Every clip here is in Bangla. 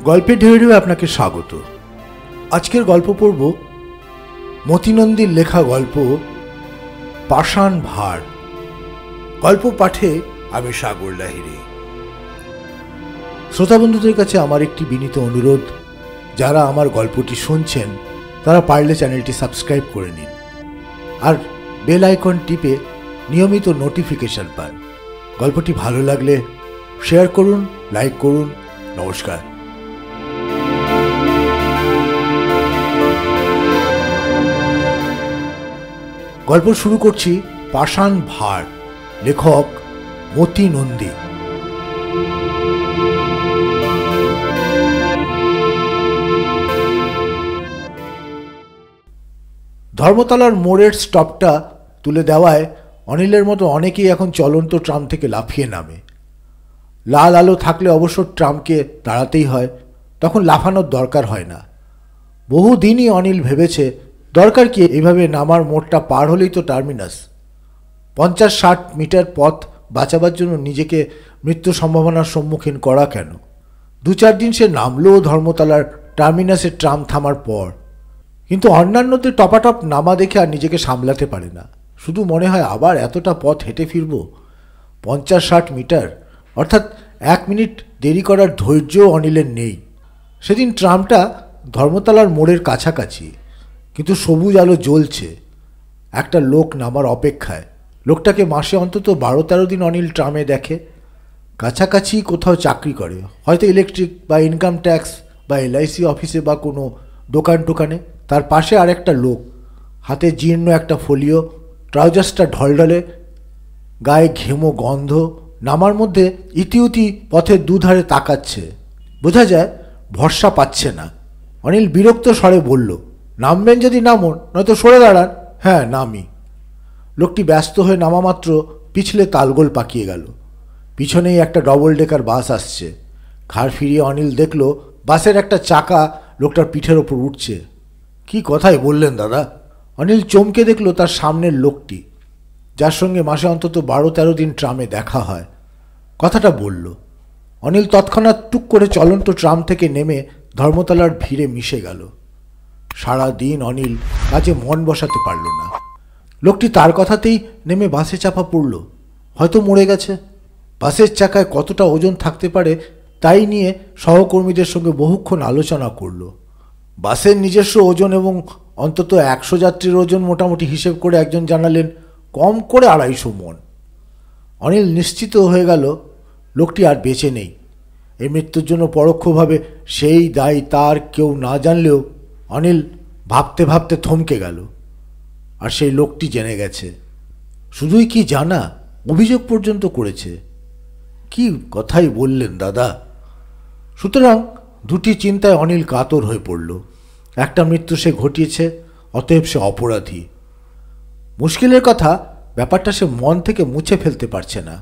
গল্পে ঢেউয়ে ঢেউয়ে আপনাকে স্বাগত। আজকের গল্প পড়ব মতিনন্দীর লেখা গল্প পাষাণ ভার। গল্প পাঠে আমি সাগর লাহিড়ী। শ্রোতা বন্ধুদের কাছে আমার একটি বিনীত অনুরোধ, যারা আমার গল্পটি শুনছেন তারা পারলে চ্যানেলটি সাবস্ক্রাইব করে নিন আর বেল আইকন টিপে নিয়মিত নোটিফিকেশন পান। গল্পটি ভালো লাগলে শেয়ার করুন, লাইক করুন। নমস্কার। গল্প শুরু করছি পাষাণ ভার, লেখক মতিনন্দী। ধর্মতলার মোড়ের স্টপটা তুলে দেওয়ায় অনিলের মতো অনেকেই এখন চলন্ত ট্রাম থেকে লাফিয়ে নামে। লাল আলো থাকলে অবশ্য ট্রামকে দাঁড়াতেই হয়, তখন লাফানোর দরকার হয় না। বহুদিনই অনিল ভেবেছে দরকার কি এইভাবে নামার মোড়টা পার হলেই তো টার্মিনাস। 50-60 মিটার পথ বাঁচাবার জন্য নিজেকে মৃত্যু সম্ভাবনার সম্মুখীন করা কেন? 2-4 দিন সে নামলো ধর্মতলার টার্মিনাসের ট্রাম থামার পর, কিন্তু অন্যান্যদের টপাটপ নামা দেখে আর নিজেকে সামলাতে পারে না। শুধু মনে হয় আবার এতটা পথ হেঁটে ফিরব। 50-60 মিটার অর্থাৎ 1 মিনিট দেরি করার ধৈর্য অনিলের নেই। সেদিন ট্রামটা ধর্মতলার মোড়ের কাছাকাছি, কিন্তু সবুজ আলো জ্বলছে। একটা লোক নামার অপেক্ষায়। লোকটাকে মাসে অন্তত 12-13 দিন অনিল ট্রামে দেখে। কাছাকাছি কোথাও চাকরি করে, হয়তো ইলেকট্রিক বা ইনকাম ট্যাক্স বা LIC অফিসে বা কোনো দোকান টোকানে। তার পাশে আর একটা লোক, হাতে জীর্ণ একটা ফোলিও, ট্রাউজার্সটা ঢলঢলে, গায়ে ঘেমো গন্ধ, নামার মধ্যে ইতিউতি পথের দুধারে তাকাচ্ছে। বোঝা যায় ভরসা পাচ্ছে না। অনিল বিরক্ত স্বরে বলল, নামবেন যদি নামুন, নয়তো সরে দাঁড়ান। হ্যাঁ, নামি। লোকটি ব্যস্ত হয়ে নামা মাত্র পিছলে তালগোল পাকিয়ে গেল। পিছনেই একটা ডবল ডেকার বাস আসছে। ঘাড় ফিরিয়ে অনিল দেখল বাসের একটা চাকা লোকটার পিঠের ওপর উঠছে। কি কথাই বললেন দাদা? অনিল চমকে দেখল তার সামনের লোকটি, যার সঙ্গে মাসে অন্তত 12-13 দিন ট্রামে দেখা হয়। কথাটা বলল। অনিল তৎক্ষণাৎ টুক করে চলন্ত ট্রাম থেকে নেমে ধর্মতলার ভিড়ে মিশে গেল। সারা দিন অনিল কাজে মন বসাতে পারল না। লোকটি তার কথাতেই নেমে বাসে চাপা পড়ল। হয়তো মরে গেছে। বাসের চাকায় কতটা ওজন থাকতে পারে তাই নিয়ে সহকর্মীদের সঙ্গে বহুক্ষণ আলোচনা করল। বাসের নিজস্ব ওজন এবং অন্তত 100 যাত্রীর ওজন মোটামুটি হিসেব করে একজন জানালেন কম করে 250 মণ। অনিল নিশ্চিত হয়ে গেল লোকটি আর বেঁচে নেই। এই মৃত্যুর জন্য পরোক্ষভাবে সেই দায় তার কেউ না জানলেও অনিল ভাবতে ভাবতে থমকে গেল। আর সেই লোকটি জেনে গেছে। শুধুই কি জানা, অভিযোগ পর্যন্ত করেছে। কি কথাই বললেন দাদা। সুতরাং দুটি চিন্তায় অনিল কাতর হয়ে পড়ল। একটা মৃত্যু সে ঘটিয়েছে, অতএব সে অপরাধী। মুশকিলের কথা, ব্যাপারটা সে মন থেকে মুছে ফেলতে পারছে না।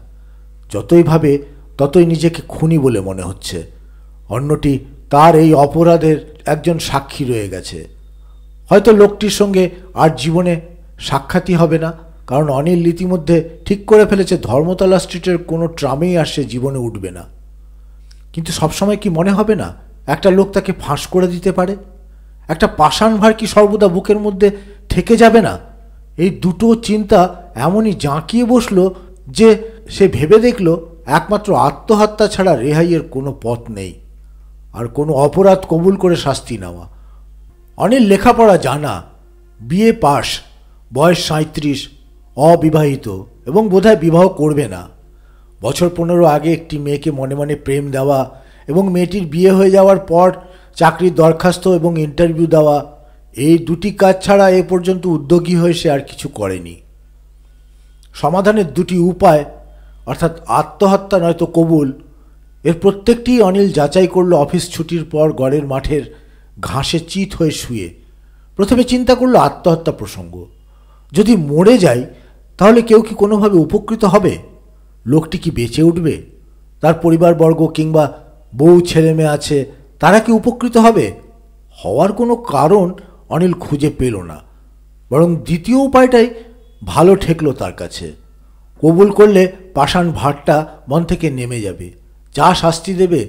যতই ভাবে ততই নিজেকে খুনি বলে মনে হচ্ছে। অন্যটি তার এই অপরাধের একজন সাক্ষী রয়ে গেছে। হয়তো লোকটির সঙ্গে আর জীবনে সাক্ষাৎই হবে না, কারণ অনিল ইতিমধ্যে ঠিক করে ফেলেছে ধর্মতলা স্ট্রিটের কোনো ট্রামেই আর সে জীবনে উঠবে না। কিন্তু সবসময় কি মনে হবে না একটা লোক তাকে ফাঁস করে দিতে পারে? একটা পাষাণ ভার কি সর্বদা বুকের মধ্যে থেকে যাবে না? এই দুটো চিন্তা এমনই জাঁকিয়ে বসল যে সে ভেবে দেখল একমাত্র আত্মহত্যা ছাড়া রেহাইয়ের কোনো পথ নেই, আর কোনো অপরাধ কবুল করে শাস্তি নেওয়া। অনিল লেখাপড়া জানা, BA পাস, বয়স 37, অবিবাহিত এবং বোধহয় বিবাহ করবে না। বছর 15 আগে একটি মেয়েকে মনে মনে প্রেম দেওয়া এবং মেয়েটির বিয়ে হয়ে যাওয়ার পর চাকরির দরখাস্ত এবং ইন্টারভিউ দেওয়া, এই দুটি কাজ ছাড়া এ পর্যন্ত উদ্যোগী হয়ে সে আর কিছু করেনি। সমাধানের দুটি উপায়, অর্থাৎ আত্মহত্যা নয়তো কবুল, এর প্রত্যেকটি অনিল যাচাই করল অফিস ছুটির পর গড়ের মাঠের ঘাসে চিত হয়ে শুয়ে। প্রথমে চিন্তা করলো আত্মহত্যা প্রসঙ্গ। যদি মরে যাই তাহলে কেউ কি কোনোভাবে উপকৃত হবে? লোকটি কি বেঁচে উঠবে? তার পরিবারবর্গ কিংবা বউ ছেলে মেয়ে আছে, তারা কি উপকৃত হবে? হওয়ার কোনো কারণ অনিল খুঁজে পেল না। বরং দ্বিতীয় উপায়টাই ভালো ঠেকলো তার কাছে। কবুল করলে পাষাণ ভারটা মন থেকে নেমে যাবে। যা শাস্তি দেবে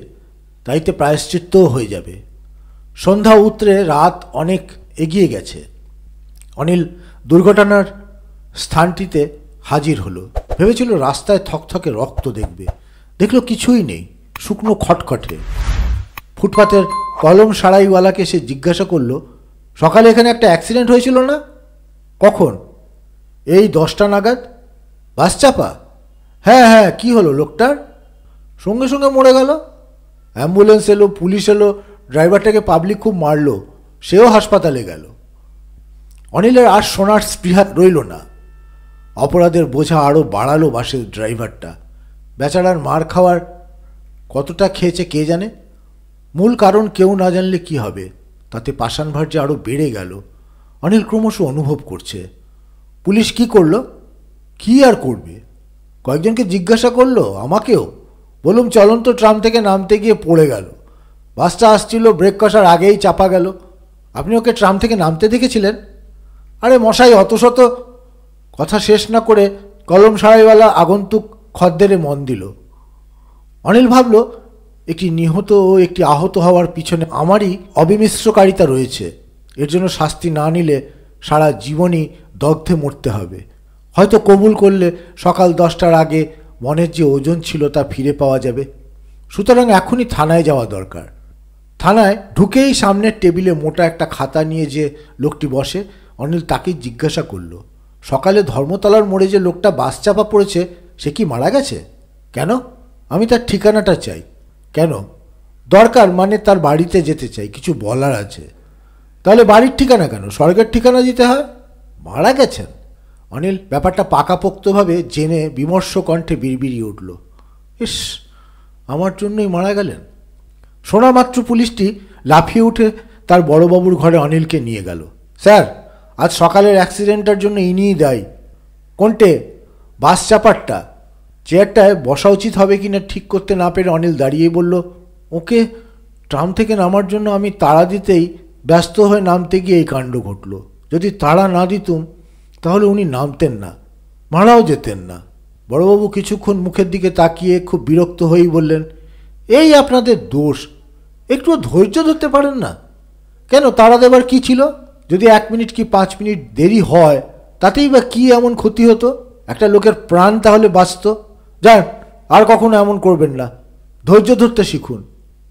তাইতে প্রায়শ্চিত্তও হয়ে যাবে। সন্ধ্যা উতরে রাত অনেক এগিয়ে গেছে। অনিল দুর্ঘটনার স্থানটিতে হাজির হলো। ভেবেছিল রাস্তায় থকথকে রক্ত দেখবে, দেখলো কিছুই নেই, শুকনো খটখটে। ফুটপাতের কলম সারাইওয়ালাকে সে জিজ্ঞাসা করল, সকালে এখানে একটা অ্যাক্সিডেন্ট হয়েছিল না? কখন? এই 10টা নাগাদ। বাস চাপা? হ্যাঁ হ্যাঁ, কি হলো লোকটার? সঙ্গে সঙ্গে মরে গেল। অ্যাম্বুলেন্স এলো, পুলিশ এলো, ড্রাইভারটাকে পাবলিক খুব মারল, সেও হাসপাতালে গেল। অনিলের আর শোনার স্পৃহা রইল না। অপরাধের বোঝা আরও বাড়ালো বাসের ড্রাইভারটা। বেচারার মার খাওয়ার কতটা খেয়েছে কে জানে। মূল কারণ কেউ না জানলে কি হবে, তাতে পাষাণ ভার যে আরও বেড়ে গেল অনিল ক্রমশ অনুভব করছে। পুলিশ কি করলো? কি আর করবে, কয়েকজনকে জিজ্ঞাসা করলো, আমাকেও। বলুম চলন্ত ট্রাম থেকে নামতে গিয়ে পড়ে গেল। বাসটা আসছিল, ব্রেক কষার আগেই চাপা গেল। আপনি ওকে ট্রাম থেকে নামতে দেখেছিলেন? আরে মশাই, অত শত। কথা শেষ না করে কলম সারাইওয়ালা আগন্তুক খদ্দেরে মন দিল। অনিল ভাবল, একটি নিহত ও একটি আহত হওয়ার পিছনে আমারই অবিমিশ্রকারিতা রয়েছে। এর জন্য শাস্তি না নিলে সারা জীবনই দগ্ধে মরতে হবে। হয়তো কবুল করলে সকাল 10টার আগে মনের যে ওজন ছিল তা ফিরে পাওয়া যাবে। সুতরাং এখনই থানায় যাওয়া দরকার। থানায় ঢুকেই সামনের টেবিলে মোটা একটা খাতা নিয়ে যে লোকটি বসে, অনিল তাকেই জিজ্ঞাসা করল, সকালে ধর্মতলার মোড়ে যে লোকটা বাস চাপা পড়েছে সে কি মারা গেছে? কেন? আমি তার ঠিকানাটা চাই। কেন? দরকার, মানে তার বাড়িতে যেতে চাই, কিছু বলার আছে। তাহলে বাড়ির ঠিকানা কেন, স্বর্গের ঠিকানা দিতে হয়? মারা গেছেন? অনিল ব্যাপারটা পাকাপোক্তভাবে জেনে বিমর্ষ কণ্ঠে বিড়বিড়িয়ে উঠল, ইস, আমার জন্যই মারা গেলেন। শোনা মাত্র পুলিশটি লাফিয়ে উঠে তার বড়বাবুর ঘরে অনিলকে নিয়ে গেল। স্যার, আজ সকালের অ্যাক্সিডেন্টটার জন্য ইনিই দায়ী। কোনটে? বাস চাপারটা। চেয়ারটায় বসা উচিত হবে কিনা ঠিক করতে না পেরে অনিল দাঁড়িয়ে বলল, ওকে ট্রাম থেকে নামার জন্য আমি তাড়া দিতেই ব্যস্ত হয়ে নামতে গিয়ে এই কাণ্ড ঘটল। যদি তাড়া না দিতুম তাহলে উনি নামতেন না, মারাও যেতেন না। বড়বাবু কিছুক্ষণ মুখের দিকে তাকিয়ে খুব বিরক্ত হয়েই বললেন, এই আপনাদের দোষ, একটু ধৈর্য ধরতে পারেন না? কেন, তাড়া দেবার কি ছিল? যদি 1 মিনিট কি 5 মিনিট দেরি হয় তাতেই বা কি এমন ক্ষতি হতো? একটা লোকের প্রাণ তাহলে বাঁচত। যান, আর কখনো এমন করবেন না, ধৈর্য ধরতে শিখুন।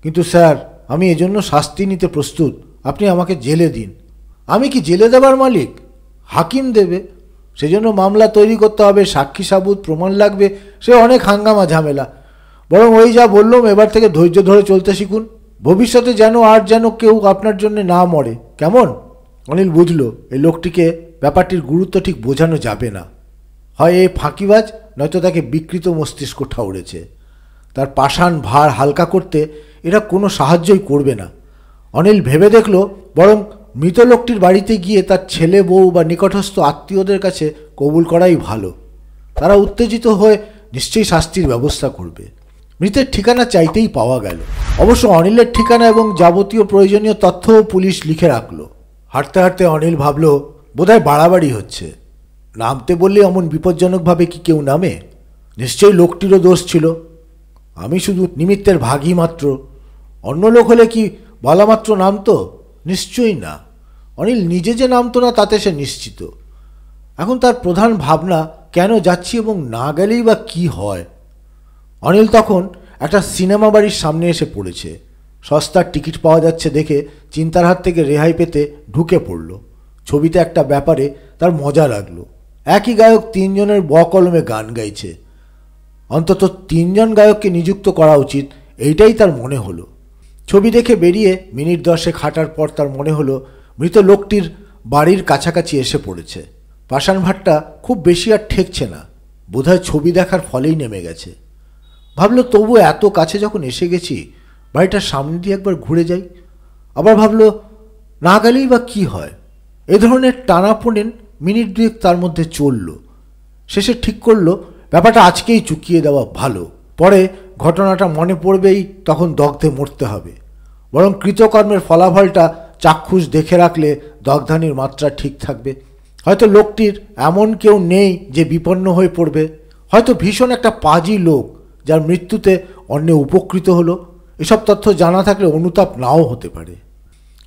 কিন্তু স্যার, আমি এজন্য শাস্তি নিতে প্রস্তুত। আপনি আমাকে জেলে দিন। আমি কি জেলে দেবার মালিক? হাকিম দেবে। সেজন্য মামলা তৈরি করতে হবে, সাক্ষী সাবুত, প্রমাণ লাগবে, সে অনেক হাঙ্গামা ঝামেলা। বরং ওই যা বললাম, এবার থেকে ধৈর্য ধরে চলতে শিখুন। ভবিষ্যতে যেন কেউ আপনার জন্য না মরে, কেমন? অনিল বুঝল এই লোকটিকে ব্যাপারটির গুরুত্ব ঠিক বোঝানো যাবে না। হয় এ ফাঁকিবাজ, নয়তো তাকে বিকৃত মস্তিষ্ক ঠাউরেছে। তার পাষাণ ভার হালকা করতে এরা কোনো সাহায্যই করবে না। অনিল ভেবে দেখল, বরং মৃত লোকটির বাড়িতে গিয়ে তার ছেলে, বউ বা নিকটস্থ আত্মীয়দের কাছে কবুল করাই ভালো। তারা উত্তেজিত হয়ে নিশ্চয়ই শাস্তির ব্যবস্থা করবে। মৃতের ঠিকানা চাইতেই পাওয়া গেল। অবশ্য অনিলের ঠিকানা এবং যাবতীয় প্রয়োজনীয় তথ্যও পুলিশ লিখে রাখল। হাঁটতে হাঁটতে অনিল ভাবল, বোধহয় বাড়াবাড়ি হচ্ছে। নামতে বললে অমন বিপজ্জনকভাবে কি কেউ নামে? নিশ্চয়ই লোকটিরও দোষ ছিল। আমি শুধু নিমিত্তের ভাগী মাত্র। অন্য লোক হলে কি বলা মাত্র নামতো? নিশ্চয়ই না। অনিল নিজে যে নামতো না তাতে সে নিশ্চিত। এখন তার প্রধান ভাবনা, কেন যাচ্ছি এবং না গেলেই বা কি হয়। অনিল তখন একটা সিনেমা বাড়ির সামনে এসে পড়েছে। সস্তার টিকিট পাওয়া যাচ্ছে দেখে চিন্তার হাত থেকে রেহাই পেতে ঢুকে পড়ল। ছবিতে একটা ব্যাপারে তার মজা লাগলো। একই গায়ক 3 জনের বকলমে গান গাইছে। অন্তত 3 জন গায়ককে নিযুক্ত করা উচিত, এইটাই তার মনে হলো। ছবি দেখে বেরিয়ে মিনিট 10 হাঁটার পর তার মনে হলো মৃত লোকটির বাড়ির কাছাকাছি এসে পড়েছে। পাষাণ ভাটটা খুব বেশি আর ঠেকছে না, বোধহয় ছবি দেখার ফলেই নেমে গেছে। ভাবলো, তবু এত কাছে যখন এসে গেছি, বাড়িটার সামনে দিয়ে একবার ঘুরে যাই। আবার ভাবলো, না গেলেই বা কি হয়। এ ধরনের টানাপোড়েন মিনিট 2 তার মধ্যে চলল। শেষে ঠিক করলো ব্যাপারটা আজকেই চুকিয়ে দেওয়া ভালো। পরে ঘটনাটা মনে পড়বেই, তখন দগ্ধে মরতে হবে। বরং কৃতকর্মের ফলাফলটা চাক্ষুষ দেখে রাখলে দগ্ধানির মাত্রা ঠিক থাকবে। হয়তো লোকটির এমন কেউ নেই যে বিপন্ন হয়ে পড়বে। হয়তো ভীষণ একটা পাজি লোক, যার মৃত্যুতে অন্য উপকৃত হলো। এসব তথ্য জানা থাকলে অনুতাপ নাও হতে পারে।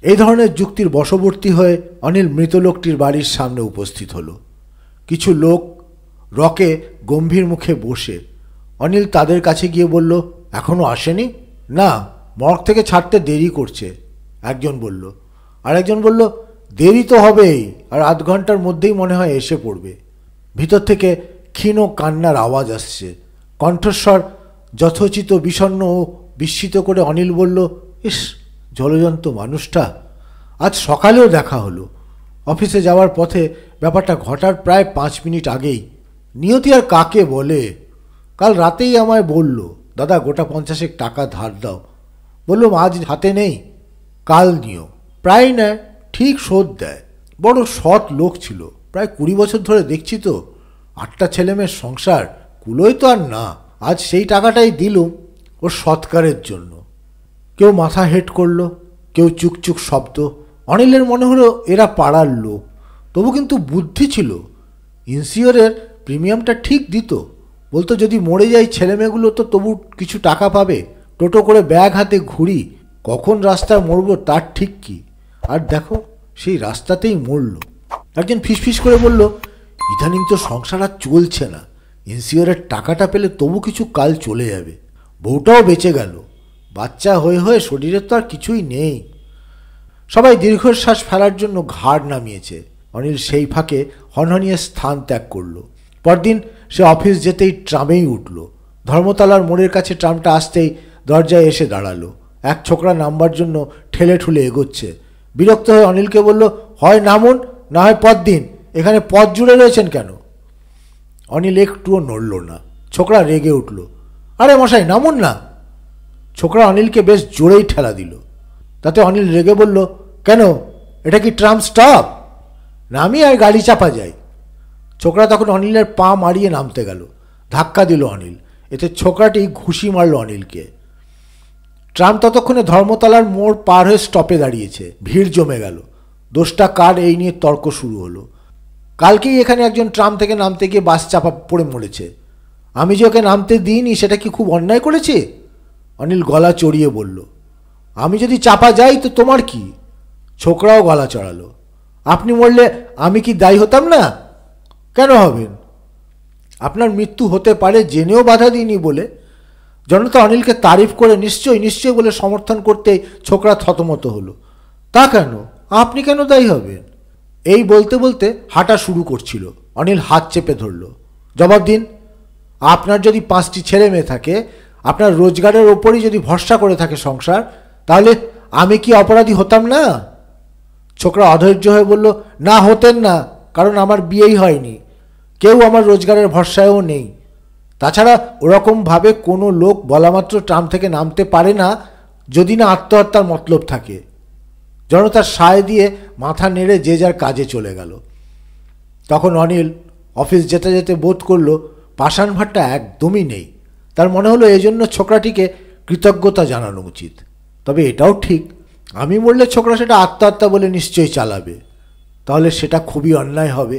এই ধরনের যুক্তির বশবর্তী হয়ে অনিল মৃত লোকটির বাড়ির সামনে উপস্থিত হলো। কিছু লোক রকে গম্ভীর মুখে বসে। অনিল তাদের কাছে গিয়ে বলল, এখনো আসেনি? না, মর্গ থেকে ছাড়তে দেরি করছে, একজন বলল। আর একজন বলল, দেরি তো হবেই, আর আধ ঘন্টার মধ্যেই মনে হয় এসে পড়বে। ভিতর থেকে ক্ষীণ কান্নার আওয়াজ আসছে। কণ্ঠস্বর যথোচিত বিষণ্ণ ও বিস্মিত করে অনিল বলল, ইস, জলজন্ত মানুষটা। আজ সকালেও দেখা হলো। অফিসে যাওয়ার পথে ব্যাপারটা ঘটার প্রায় 5 মিনিট আগেই। নিয়তি আর কাকে বলে? কাল রাতেই আমায় বলল, দাদা গোটা 50 টাকা ধার দাও। বললাম আজ হাতে নেই, কাল নিও। প্রায় নেয়, ঠিক শোধ দেয়। বড় সৎ লোক ছিল, প্রায় 20 বছর ধরে দেখছি তো। 8টা ছেলেমেয়ের সংসার, কুলোই তো আর না। আজ সেই টাকাটাই দিলুম ওর সৎকারের জন্য। কেউ মাথা হেট করলো, কেউ চুকচুক শব্দ। অনিলের মনে হলো এরা পাড়ার লোক, তবু কিন্তু বুদ্ধি ছিল। ইন্স্যুরের প্রিমিয়ামটা ঠিক দিত। বলতো যদি মরে যায় ছেলেমেয়েগুলো তো তবু কিছু টাকা পাবে। টোটো করে ব্যাগ হাতে ঘুরি, কখন রাস্তায় মরবো তার ঠিক কি। আর দেখো, সেই রাস্তাতেই মরল। একজন ফিসফিস করে বলল, ইদানিং তো সংসার আর চলছে না। ইন্স্যুরের টাকাটা পেলে তবু কিছু কাল চলে যাবে। বউটাও বেঁচে গেল। বাচ্চা হয়ে হয়ে শরীরে তো আর কিছুই নেই। সবাই দীর্ঘশ্বাস ফেলার জন্য ঘাড় নামিয়েছে। অনিল সেই ফাঁকে হনহনিয়ে স্থান ত্যাগ করল। পরদিন সে অফিস যেতেই ট্রামেই উঠল। ধর্মতলার মোড়ের কাছে ট্রামটা আসতেই দরজায় এসে দাঁড়ালো। এক ছোকরা নামবার জন্য ঠেলে ঠুলে এগোচ্ছে। বিরক্ত হয়ে অনিলকে বলল, হয় নামুন, না হয় পথ দিন। এখানে পথ জুড়ে রয়েছেন কেন? অনিল একটুও নড়ল না। ছোকরা রেগে উঠল, আরে মশাই নামুন না। ছোকরা অনিলকে বেশ জোরেই ঠেলা দিল। তাতে অনিল রেগে বলল, কেন, এটা কি ট্রাম স্টপ? নামি আর গাড়ি চাপা যায়। ছোকরা তখন অনিলের পা মারিয়ে নামতে গেল। ধাক্কা দিল অনিল। এতে ছোকরাটি ঘুষি মারল অনিলকে। ট্রাম ততক্ষণে ধর্মতলার মোড় পার হয়ে স্টপে দাঁড়িয়েছে। ভিড় জমে গেল। দোষটা কার, এই নিয়ে তর্ক শুরু হলো। কালকেই এখানে একজন ট্রাম থেকে নামতে গিয়ে বাস চাপা পড়ে মরেছে। আমি যে ওকে নামতে দিইনি, সেটা কি খুব অন্যায় করেছি? অনিল গলা চড়িয়ে বলল, আমি যদি চাপা যাই তো তোমার কি? ছোকরাও গলা চড়ালো, আপনি মরলে আমি কি দায়ী হতাম না? কেন হবেন? আপনার মৃত্যু হতে পারে জেনেও বাধা দিইনি বলে। জনতা অনিলকে তারিফ করে নিশ্চয়ই নিশ্চয়ই বলে সমর্থন করতে ছোকরা থতমত হলো। তা কেন, আপনি কেন দায়ী হবেন? এই বলতে বলতে হাঁটা শুরু করছিল। অনিল হাত চেপে ধরল। জবাব দিন, আপনার যদি 5টি ছেলে মেয়ে থাকে, আপনার রোজগারের ওপরই যদি ভরসা করে থাকে সংসার, তাহলে আমি কি অপরাধী হতাম না? ছোকরা অধৈর্য হয়ে বলল, না হতেন না, কারণ আমার বিয়েই হয়নি। কেউ আমার রোজগারের ভরসায়ও নেই। তাছাড়া ওরকমভাবে কোনো লোক বলামাত্র ট্রাম থেকে নামতে পারে না, যদি না আত্মহত্যার মতলব থাকে। জনতার সায় দিয়ে মাথা নেড়ে যে যার কাজে চলে গেল। তখন অনিল অফিস যেতে যেতে বোধ করল পাষাণ ভাটটা একদমই নেই। তার মনে হলো এজন্য ছোকরাটিকে কৃতজ্ঞতা জানানো উচিত। তবে এটাও ঠিক, আমি বললে ছোকরা সেটা আত্মহত্যা বলে নিশ্চয়ই চালাবে। তাহলে সেটা খুবই অন্যায় হবে।